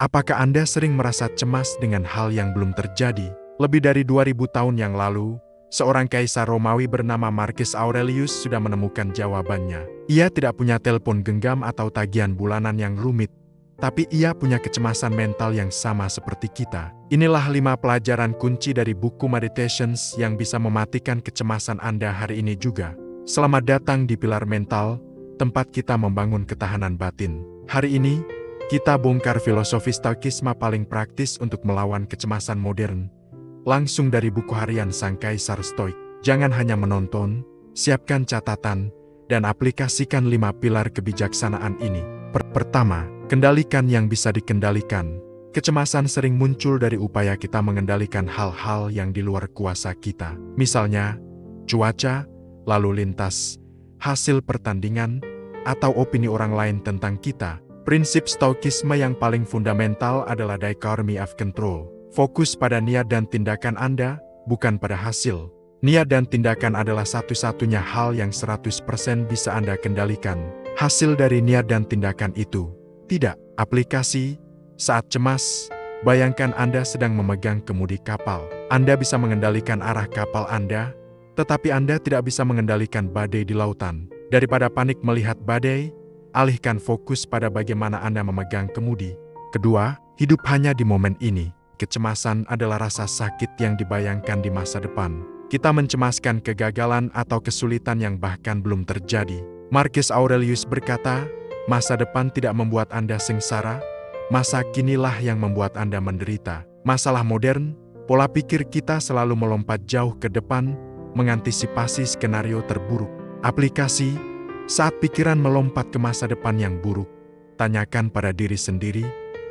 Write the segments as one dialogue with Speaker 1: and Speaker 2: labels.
Speaker 1: Apakah Anda sering merasa cemas dengan hal yang belum terjadi? Lebih dari 2000 tahun yang lalu, seorang kaisar Romawi bernama Marcus Aurelius sudah menemukan jawabannya. Ia tidak punya telepon genggam atau tagihan bulanan yang rumit, tapi ia punya kecemasan mental yang sama seperti kita. Inilah 5 pelajaran kunci dari buku Meditations yang bisa mematikan kecemasan Anda hari ini juga. Selamat datang di Pilar Mental, tempat kita membangun ketahanan batin. Hari ini, kita bongkar filosofi Stoikisme paling praktis untuk melawan kecemasan modern. Langsung dari buku harian Sang Kaisar Stoik. Jangan hanya menonton, siapkan catatan, dan aplikasikan 5 pilar kebijaksanaan ini. Pertama, kendalikan yang bisa dikendalikan. Kecemasan sering muncul dari upaya kita mengendalikan hal-hal yang di luar kuasa kita. Misalnya, cuaca, lalu lintas, hasil pertandingan, atau opini orang lain tentang kita. Prinsip Stoikisme yang paling fundamental adalah dichotomy of control. Fokus pada niat dan tindakan Anda, bukan pada hasil. Niat dan tindakan adalah satu-satunya hal yang 100% bisa Anda kendalikan. Hasil dari niat dan tindakan itu, tidak. Aplikasi, saat cemas, bayangkan Anda sedang memegang kemudi kapal. Anda bisa mengendalikan arah kapal Anda, tetapi Anda tidak bisa mengendalikan badai di lautan. Daripada panik melihat badai, alihkan fokus pada bagaimana Anda memegang kemudi. Kedua, hidup hanya di momen ini. Kecemasan adalah rasa sakit yang dibayangkan di masa depan. Kita mencemaskan kegagalan atau kesulitan yang bahkan belum terjadi. Marcus Aurelius berkata, masa depan tidak membuat Anda sengsara, masa kinilah yang membuat Anda menderita. Masalah modern, pola pikir kita selalu melompat jauh ke depan, mengantisipasi skenario terburuk. Aplikasi, saat pikiran melompat ke masa depan yang buruk, tanyakan pada diri sendiri,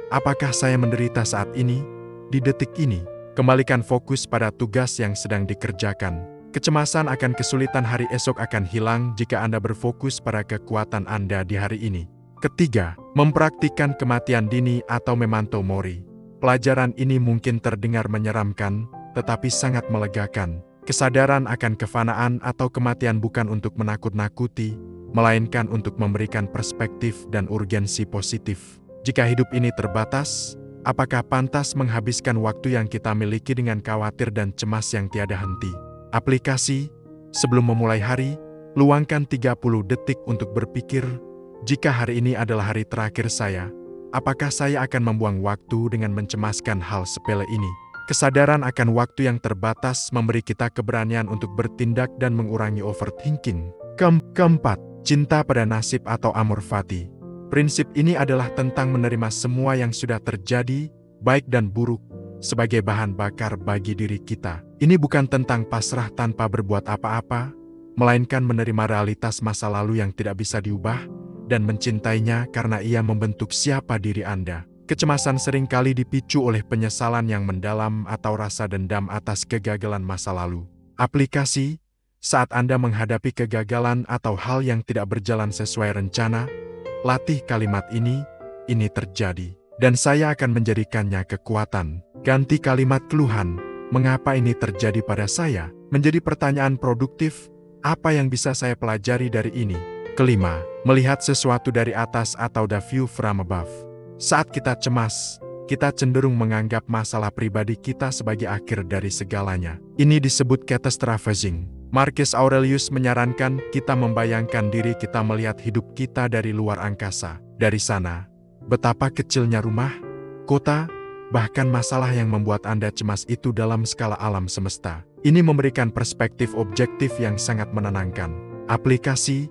Speaker 1: apakah saya menderita saat ini, di detik ini? Kembalikan fokus pada tugas yang sedang dikerjakan. Kecemasan akan kesulitan hari esok akan hilang jika Anda berfokus pada kekuatan Anda di hari ini. Ketiga, mempraktikkan kematian dini atau memento mori. Pelajaran ini mungkin terdengar menyeramkan, tetapi sangat melegakan. Kesadaran akan kefanaan atau kematian bukan untuk menakut-nakuti, melainkan untuk memberikan perspektif dan urgensi positif. Jika hidup ini terbatas, apakah pantas menghabiskan waktu yang kita miliki dengan khawatir dan cemas yang tiada henti? Aplikasi, sebelum memulai hari, luangkan 30 detik untuk berpikir, jika hari ini adalah hari terakhir saya, apakah saya akan membuang waktu dengan mencemaskan hal sepele ini? Kesadaran akan waktu yang terbatas memberi kita keberanian untuk bertindak dan mengurangi overthinking. Keempat, cinta pada nasib atau amor fati. Prinsip ini adalah tentang menerima semua yang sudah terjadi, baik dan buruk, sebagai bahan bakar bagi diri kita. Ini bukan tentang pasrah tanpa berbuat apa-apa, melainkan menerima realitas masa lalu yang tidak bisa diubah, dan mencintainya karena ia membentuk siapa diri Anda. Kecemasan seringkali dipicu oleh penyesalan yang mendalam atau rasa dendam atas kegagalan masa lalu. Aplikasi, saat Anda menghadapi kegagalan atau hal yang tidak berjalan sesuai rencana, latih kalimat ini terjadi, dan saya akan menjadikannya kekuatan. Ganti kalimat keluhan, mengapa ini terjadi pada saya, menjadi pertanyaan produktif, apa yang bisa saya pelajari dari ini? Kelima, melihat sesuatu dari atas atau the view from above. Saat kita cemas, kita cenderung menganggap masalah pribadi kita sebagai akhir dari segalanya. Ini disebut catastrophizing. Marcus Aurelius menyarankan kita membayangkan diri kita melihat hidup kita dari luar angkasa. Dari sana, betapa kecilnya rumah, kota, bahkan masalah yang membuat Anda cemas itu dalam skala alam semesta. Ini memberikan perspektif objektif yang sangat menenangkan. Aplikasi,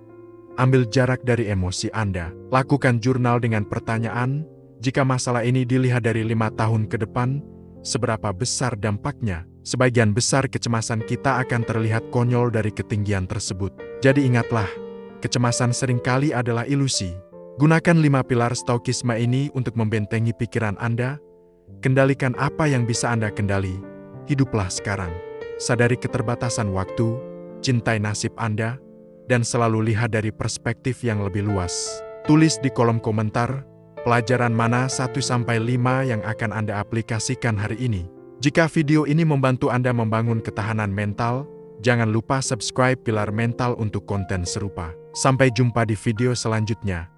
Speaker 1: ambil jarak dari emosi Anda. Lakukan jurnal dengan pertanyaan, jika masalah ini dilihat dari 5 tahun ke depan, seberapa besar dampaknya? Sebagian besar kecemasan kita akan terlihat konyol dari ketinggian tersebut. Jadi ingatlah, kecemasan seringkali adalah ilusi. Gunakan 5 pilar Stoikisme ini untuk membentengi pikiran Anda. Kendalikan apa yang bisa Anda kendali. Hiduplah sekarang. Sadari keterbatasan waktu, cintai nasib Anda, dan selalu lihat dari perspektif yang lebih luas. Tulis di kolom komentar, pelajaran mana 1-5 yang akan Anda aplikasikan hari ini. Jika video ini membantu Anda membangun ketahanan mental, jangan lupa subscribe Pilar Mental untuk konten serupa. Sampai jumpa di video selanjutnya.